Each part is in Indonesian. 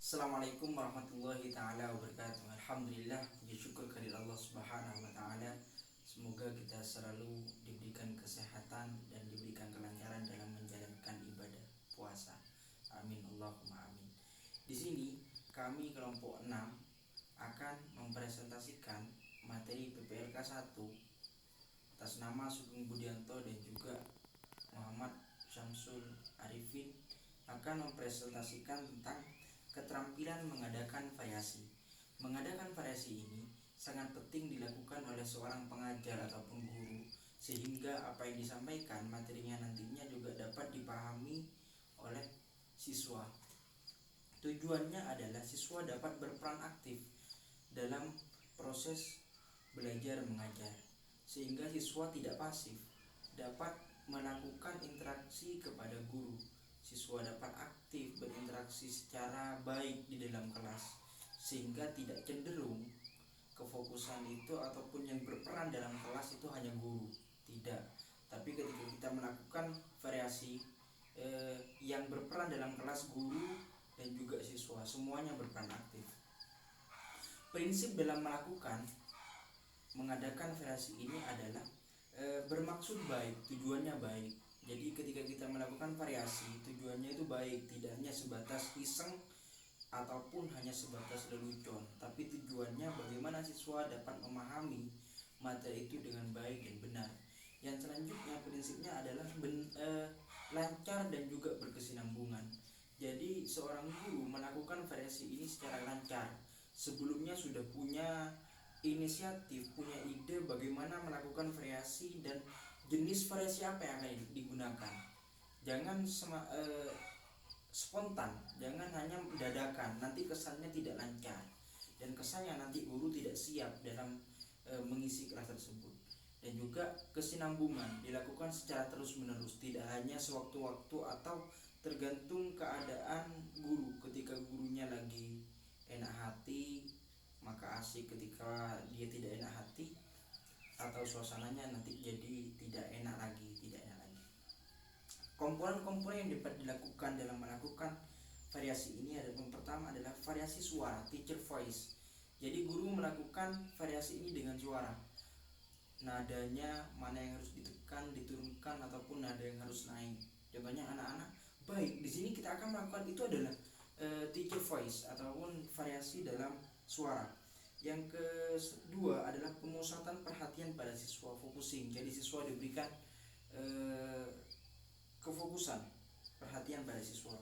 Assalamualaikum warahmatullahi taala wabarakatuh. Alhamdulillah, puji syukur kehadirat Allah Subhanahu wa taala. Semoga kita selalu diberikan kesehatan dan diberikan kelancaran dalam menjalankan ibadah puasa. Amin Allahumma amin. Di sini kami kelompok 6 akan mempresentasikan materi PPLK 1 atas nama Sugeng Budianto dan juga Muhammad Syamsul Arifin akan mempresentasikan tentang keterampilan mengadakan variasi. Mengadakan variasi ini sangat penting dilakukan oleh seorang pengajar ataupun guru, sehingga apa yang disampaikan materinya nantinya juga dapat dipahami oleh siswa. Tujuannya adalah siswa dapat berperan aktif dalam proses belajar mengajar, sehingga siswa tidak pasif, dapat melakukan interaksi kepada guru. Siswa dapat aktif berinteraksi secara baik di dalam kelas, sehingga tidak cenderung kefokusan itu ataupun yang berperan dalam kelas itu hanya guru. Tidak, tapi ketika kita melakukan variasi, yang berperan dalam kelas guru dan juga siswa, semuanya berperan aktif. Prinsip dalam mengadakan variasi ini adalah bermaksud baik, tujuannya baik. Jadi ketika kita melakukan variasi, tujuannya itu baik, tidak hanya sebatas iseng ataupun hanya sebatas lelucon, tapi tujuannya bagaimana siswa dapat memahami materi itu dengan baik dan benar. Yang selanjutnya prinsipnya adalah lancar dan juga berkesinambungan. Jadi seorang guru melakukan variasi ini secara lancar. Sebelumnya sudah punya inisiatif, punya ide bagaimana melakukan variasi dan jenis variasi apa yang akan digunakan. Jangan spontan, jangan hanya dadakan, nanti kesannya tidak lancar dan kesannya nanti guru tidak siap dalam mengisi kelas tersebut. Dan juga kesinambungan dilakukan secara terus menerus, tidak hanya sewaktu-waktu atau tergantung keadaan guru. Ketika gurunya lagi enak hati maka asik, ketika dia tidak enak hati atau suasananya nanti jadi tidak enak lagi. Komponen-komponen yang dapat dilakukan dalam melakukan variasi ini adalah, yang pertama adalah variasi suara, teacher voice. Jadi guru melakukan variasi ini dengan suara, nadanya mana yang harus ditekan, diturunkan ataupun nada yang harus naik. Contohnya anak-anak, baik, di sini kita akan melakukan itu adalah teacher voice ataupun variasi dalam suara. Yang kedua adalah pemusatan perhatian pada siswa, focusing. Jadi siswa diberikan kefokusan perhatian pada siswa.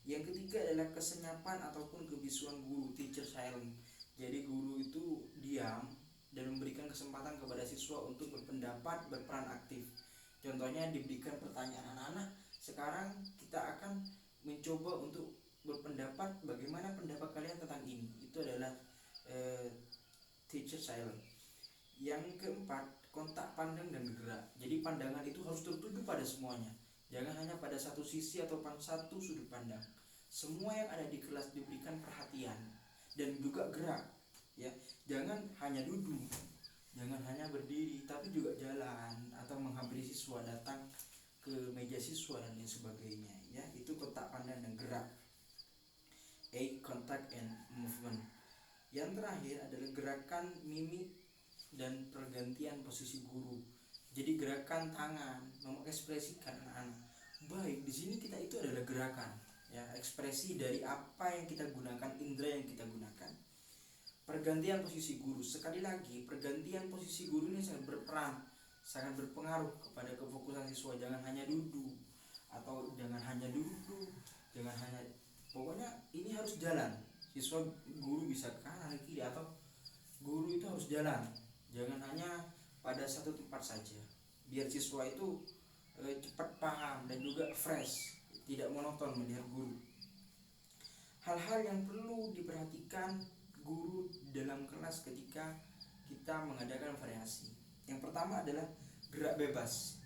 Yang ketiga adalah kesenyapan ataupun kebisuan guru, teacher silent. Jadi guru itu diam dan memberikan kesempatan kepada siswa untuk berpendapat, berperan aktif. Contohnya diberikan pertanyaan, anak-anak sekarang kita akan mencoba untuk berpendapat, bagaimana pendapat kalian tentang ini. Itu adalah teacher silent. Yang keempat, kontak pandang dan gerak. Jadi pandangan itu harus tertuju pada semuanya, jangan hanya pada satu sisi atau satu sudut pandang. Semua yang ada di kelas diberikan perhatian dan juga gerak, ya. Jangan hanya duduk, jangan hanya berdiri, tapi juga jalan atau menghampiri siswa, datang ke meja siswa dan lain sebagainya, ya. Itu kontak pandang dan gerak. Eye contact and movement. Yang terakhir adalah gerakan mimik dan pergantian posisi guru. Jadi gerakan tangan, mengekspresikan anak-anak. Baik, di sini kita itu adalah gerakan, ya, ekspresi dari apa yang kita gunakan, indera yang kita gunakan. Pergantian posisi guru, sekali lagi pergantian posisi guru ini sangat berperan, sangat berpengaruh kepada kefokusan siswa. Jangan hanya duduk atau jangan hanya duduk, jangan hanya, pokoknya ini harus jalan. Siswa guru bisa ke kanan kiri atau guru itu harus jalan. Jangan hanya pada satu tempat saja, biar siswa itu cepat paham dan juga fresh, tidak monoton melihat guru. Hal-hal yang perlu diperhatikan guru dalam kelas ketika kita mengadakan variasi. Yang pertama adalah gerak bebas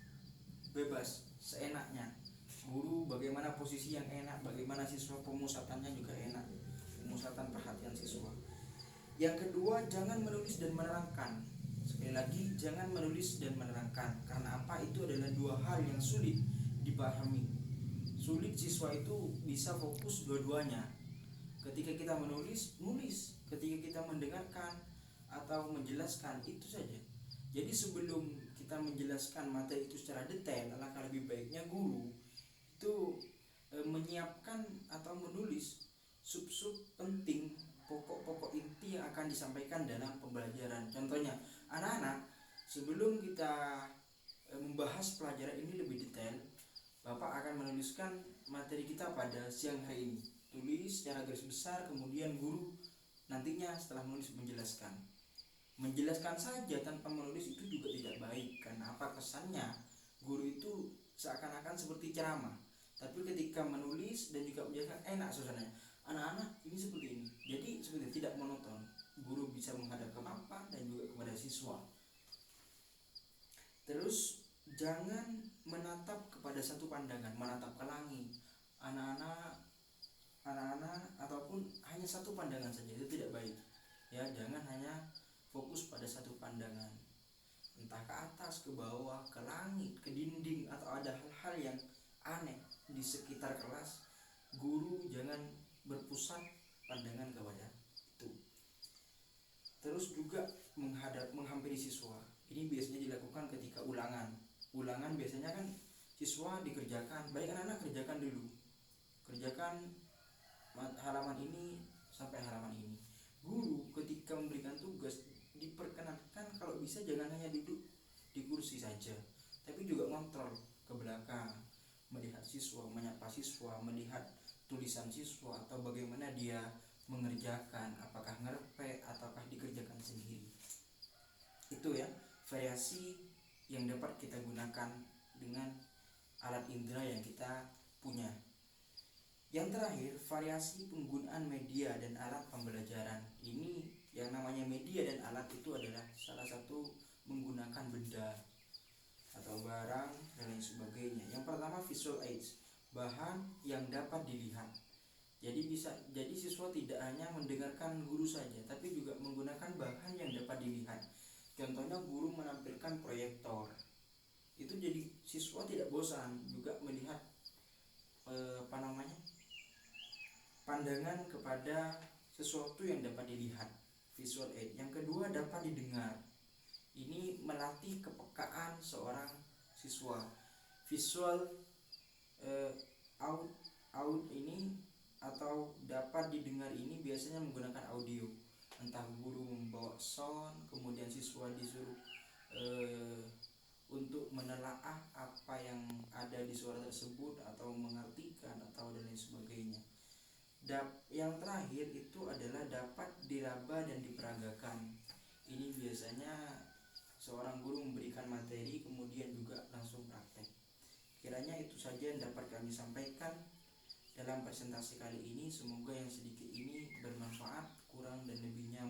seenaknya. Guru bagaimana posisi yang enak, bagaimana siswa pemusatannya juga enak, pemusatan perhatian siswa. Yang kedua, jangan menulis dan menerangkan. Sekali lagi, jangan menulis dan menerangkan. Karena apa? Itu adalah dua hal yang sulit dipahami. Sulit siswa itu bisa fokus dua-duanya. Ketika kita nulis. Ketika kita mendengarkan atau menjelaskan, itu saja. Jadi sebelum kita menjelaskan materi itu secara detail, alangkah lebih baiknya guru itu menyiapkan atau menulis sub-sub penting, pokok-pokok inti yang akan disampaikan dalam pembelajaran. Contohnya, anak-anak, sebelum kita membahas pelajaran ini lebih detail, Bapak akan menuliskan materi kita pada siang hari ini. Tulis secara garis besar, kemudian guru nantinya setelah menulis menjelaskan saja tanpa menulis itu juga tidak baik. Karena apa? Kesannya guru itu seakan-akan seperti ceramah, tapi ketika menulis dan juga menjelaskan enak suasananya. Anak-anak ini seperti ini, jadi seperti tidak monoton. Guru bisa menghadap ke Bapak dan juga kepada siswa. Terus jangan menatap kepada satu pandangan, menatap ke langit. Anak-anak ataupun hanya satu pandangan saja, itu tidak baik. Ya, jangan hanya fokus pada satu pandangan, entah ke atas, ke bawah, ke langit, ke dinding, atau ada hal-hal yang aneh di sekitar kelas. Guru jangan berpusat pandangan kepada itu. Terus juga menghampiri siswa. Ini biasanya dilakukan ketika ulangan. Ulangan biasanya kan siswa dikerjakan, baik anak-anak kerjakan dulu. Kerjakan halaman ini sampai halaman ini. Guru ketika memberikan tugas diperkenankan kalau bisa jangan hanya duduk di kursi saja, tapi juga ngontrol ke belakang, melihat siswa, menyapa siswa, melihat tulisan siswa atau bagaimana dia mengerjakan, apakah ngerepek ataukah dikerjakan sendiri. Itu ya, variasi yang dapat kita gunakan dengan alat indera yang kita punya. Yang terakhir, variasi penggunaan media dan alat pembelajaran. Ini yang namanya media dan alat itu adalah salah satu menggunakan benda atau barang dan lain sebagainya. Yang pertama, visual aids, bahan yang dapat dilihat. Jadi siswa tidak hanya mendengarkan guru saja, tapi juga menggunakan bahan yang dapat dilihat. Contohnya guru menampilkan proyektor. Itu jadi siswa tidak bosan juga melihat pandangan kepada sesuatu yang dapat dilihat, visual aid. Yang kedua, dapat didengar. Ini melatih kepekaan seorang siswa. Visual out ini atau dapat didengar ini biasanya menggunakan audio. Entah guru membawa sound, kemudian siswa disuruh untuk menelaah apa yang ada di suara tersebut atau mengartikan atau dan lain sebagainya. Yang terakhir itu adalah dapat diraba dan diperagakan. Ini biasanya seorang guru memberikan materi kemudian juga langsung praktek. Kiranya itu saja yang dapat kami sampaikan dalam presentasi kali ini. Semoga yang sedikit ini bermanfaat, kurang dan lebihnya